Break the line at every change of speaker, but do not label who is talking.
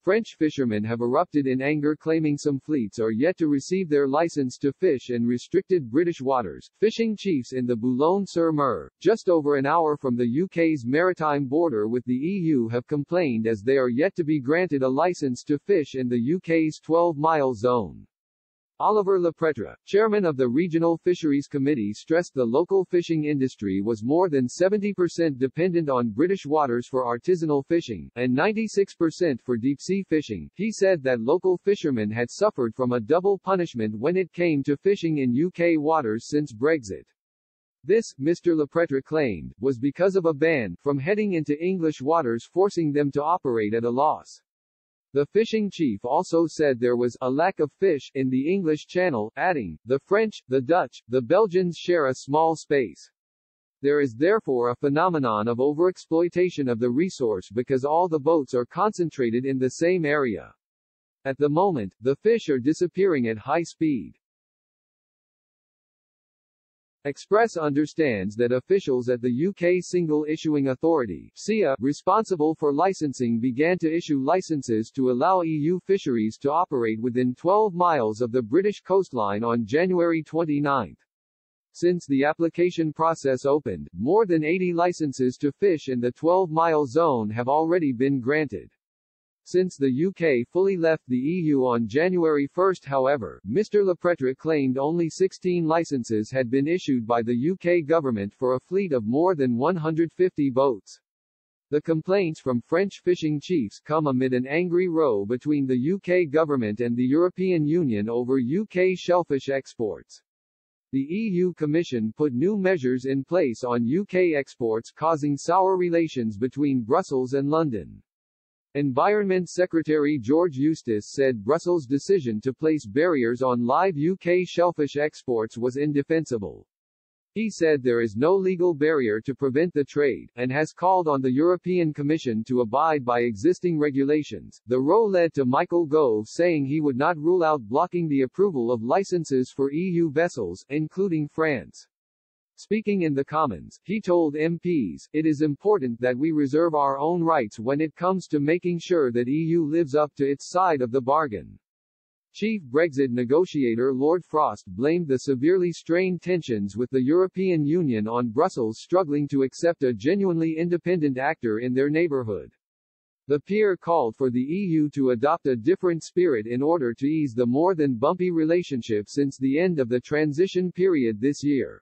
French fishermen have erupted in anger, claiming some fleets are yet to receive their license to fish in restricted British waters. Fishing chiefs in the Boulogne-sur-Mer, just over an hour from the UK's maritime border with the EU, have complained as they are yet to be granted a license to fish in the UK's 12-mile zone. Oliver Lepretre, chairman of the Regional Fisheries Committee, stressed the local fishing industry was more than 70% dependent on British waters for artisanal fishing, and 96% for deep-sea fishing. He said that local fishermen had suffered from a double punishment when it came to fishing in UK waters since Brexit. This, Mr. Lepretre claimed, was because of a ban from heading into English waters, forcing them to operate at a loss. The fishing chief also said there was a lack of fish in the English Channel, adding, the French, the Dutch, the Belgians share a small space. There is therefore a phenomenon of overexploitation of the resource because all the boats are concentrated in the same area. At the moment, the fish are disappearing at high speed. Express understands that officials at the UK Single Issuing Authority SIA, responsible for licensing, began to issue licenses to allow EU fisheries to operate within 12 miles of the British coastline on January 29. Since the application process opened, more than 80 licenses to fish in the 12-mile zone have already been granted. Since the UK fully left the EU on January 1, however, Mr. Lepretre claimed only 16 licenses had been issued by the UK government for a fleet of more than 150 boats. The complaints from French fishing chiefs come amid an angry row between the UK government and the European Union over UK shellfish exports. The EU Commission put new measures in place on UK exports, causing sour relations between Brussels and London. Environment Secretary George Eustace said Brussels' decision to place barriers on live UK shellfish exports was indefensible. He said there is no legal barrier to prevent the trade, and has called on the European Commission to abide by existing regulations. The row led to Michael Gove saying he would not rule out blocking the approval of licenses for EU vessels, including France. Speaking in the Commons, he told MPs, "It is important that we reserve our own rights when it comes to making sure that EU lives up to its side of the bargain." Chief Brexit negotiator Lord Frost blamed the severely strained tensions with the European Union on Brussels struggling to accept a genuinely independent actor in their neighbourhood. The peer called for the EU to adopt a different spirit in order to ease the more than bumpy relationship since the end of the transition period this year.